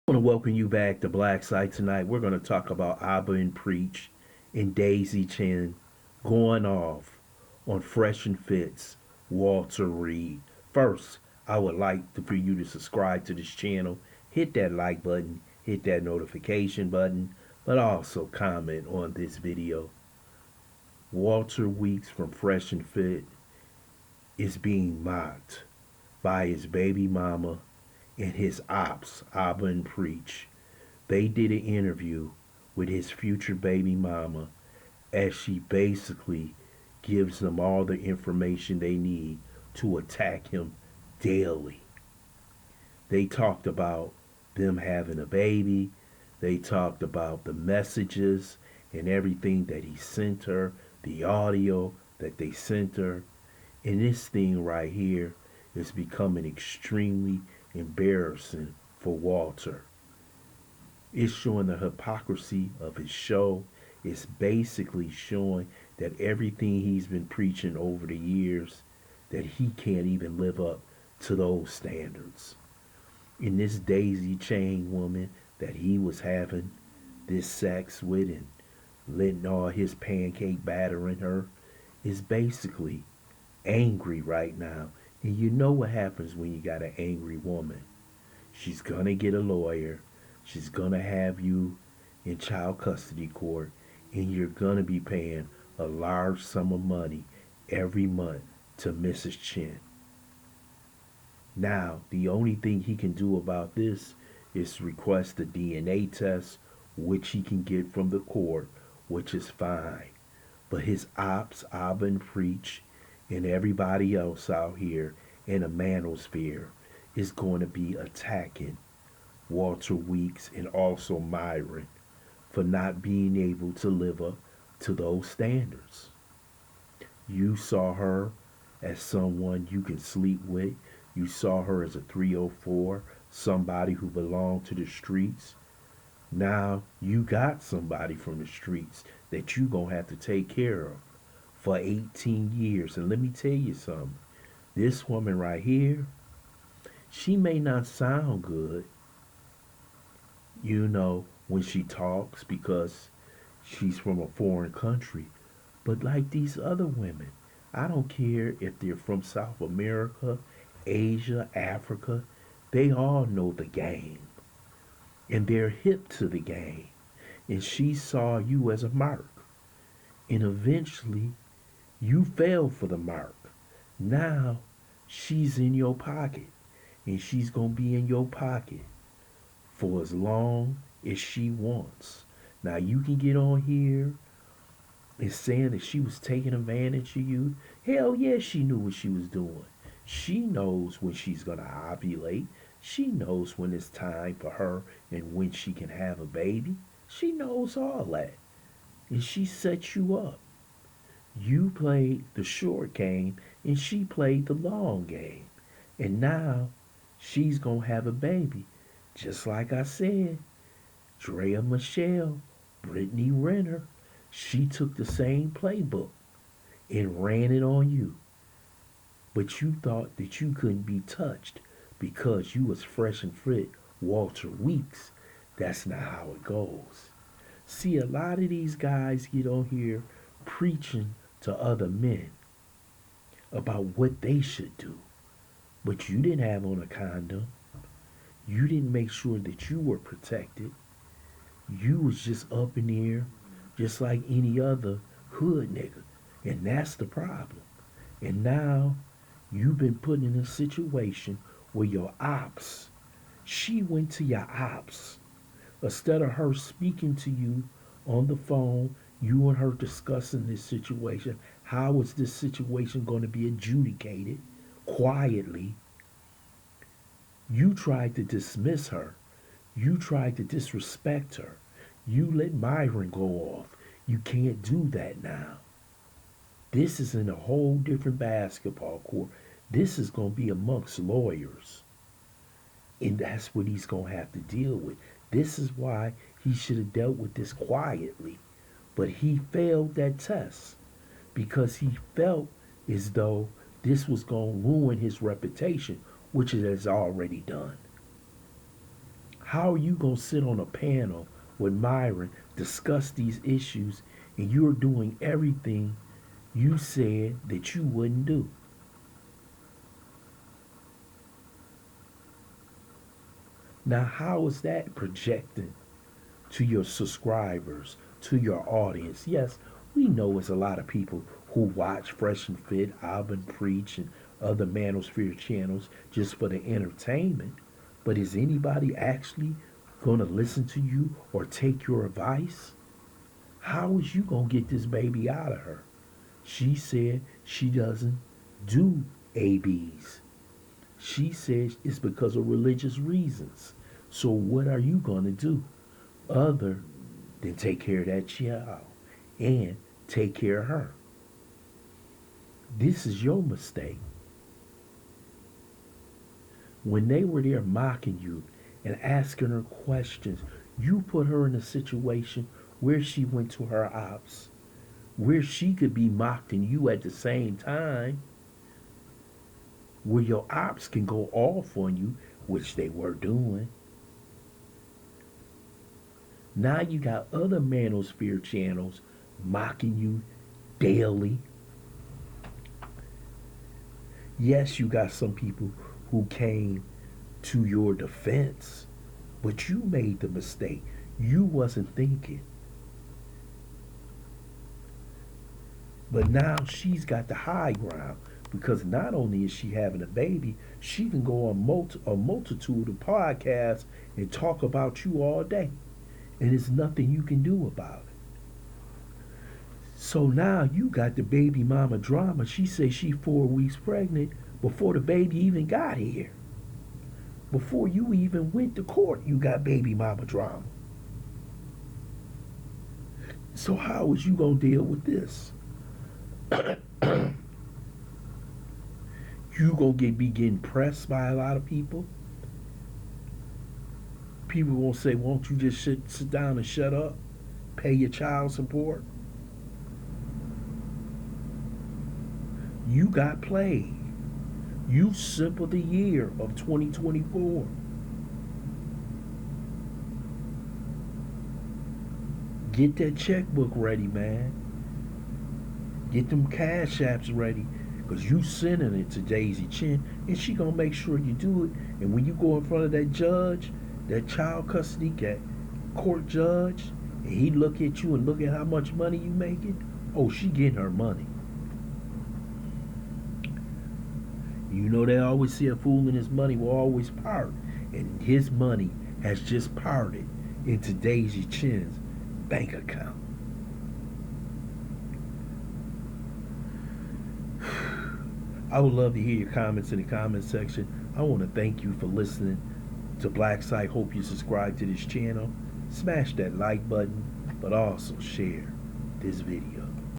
I want to welcome you back to BLACKSITE tonight. We're going to talk about Abba and Preach and Daisy Chen going off on Fresh and Fit's Walter Reed. First, I would like for you to subscribe to this channel, hit that like button, hit that notification button, but also comment on this video. Walter Weeks from Fresh and Fit is being mocked by his baby mama and his ops, Abba and Preach. They did an interview with his future baby mama as she basically gives them all the information they need to attack him daily. They talked about them having a baby. They talked about the messages and everything that he sent her, the audio that they sent her. And this thing right here is becoming extremely embarrassing for Walter. It's showing the hypocrisy of his show. It's basically showing that everything he's been preaching over the years, that he can't even live up to those standards. And this Daisy Chain woman that he was having this sex with and letting all his pancake batter in her is basically angry right now. And you know what happens when you got an angry woman. She's gonna get a lawyer. She's gonna have you in child custody court, and you're gonna be paying a large sum of money every month to Mrs. Chen. Now, the only thing he can do about this is request a DNA test, which he can get from the court, which is fine. But his ops, Abba and Preach, and everybody else out here in the manosphere is going to be attacking Walter Weeks and also Myron for not being able to live up to those standards. You saw her as someone you can sleep with. You saw her as a 304, somebody who belonged to the streets. Now you got somebody from the streets that you gonna have to take care of for 18 years. And let me tell you something. This woman right here, she may not sound good, when she talks because she's from a foreign country. But like these other women, I don't care if they're from South America, Asia, Africa, they all know the game. And they're hip to the game. And she saw you as a mark. And eventually, you fell for the mark. Now, she's in your pocket. And she's going to be in your pocket for as long as she wants. Now, you can get on here and saying that she was taking advantage of you. Hell yeah, she knew what she was doing. She knows when she's going to ovulate. She knows when it's time for her and when she can have a baby. She knows all that. And she set you up. You played the short game and she played the long game. And now she's going to have a baby. Just like I said, Drea Michelle, Brittany Renner, she took the same playbook and ran it on you. But you thought that you couldn't be touched because you was fresh and fit Walter Weeks. That's not how it goes. See, a lot of these guys get on here preaching to other men about what they should do. But you didn't have on a condom. You didn't make sure that you were protected. You was just up in here just like any other hood nigga. And that's the problem. And now you've been put in a situation where your ops, she went to your ops. Instead of her speaking to you on the phone, you and her discussing this situation. How is this situation going to be adjudicated quietly? You tried to dismiss her. You tried to disrespect her. You let Myron go off. You can't do that now. This is in a whole different basketball court. This is going to be amongst lawyers. And that's what he's going to have to deal with. This is why he should have dealt with this quietly. But he failed that test because he felt as though this was going to ruin his reputation, which it has already done. How are you going to sit on a panel with Myron, discuss these issues, and you're doing everything you said that you wouldn't do? Now, how is that projecting to your subscribers, to your audience? Yes, we know it's a lot of people who watch Fresh and Fit, Alvin Preach, and other Manosphere channels just for the entertainment. But is anybody actually going to listen to you or take your advice? How is you going to get this baby out of her? She said she doesn't do ABs. She says it's because of religious reasons. So what are you going to do other than take care of that child and take care of her? This is your mistake. When they were there mocking you and asking her questions, you put her in a situation where she went to her ops, where she could be mocked and you at the same time, where your ops can go off on you, which they were doing. Now you got other Manosphere channels mocking you daily. Yes, you got some people who came to your defense, but you made the mistake. You wasn't thinking. But now she's got the high ground because not only is she having a baby, she can go on a multitude of podcasts and talk about you all day. And there's nothing you can do about it. So now you got the baby mama drama. She says she's 4 weeks pregnant before the baby even got here. Before you even went to court, you got baby mama drama. So how is you going to deal with this? You going to be getting pressed by a lot of people? People won't say, won't you just sit down and shut up? Pay your child support? You got played. You simple the year of 2024. Get that checkbook ready, man. Get them cash apps ready. Because you sending it to Daisy Chen, and she going to make sure you do it. And when you go in front of that judge, that child custody court judge, and he look at you and look at how much money you making, oh, she getting her money. You know they always say a fool and his money will always part. And his money has just parted into Daisy Chen's bank account. I would love to hear your comments in the comment section. I want to thank you for listening to BLACKSITE. Hope you subscribe to this channel. Smash that like button, but also share this video.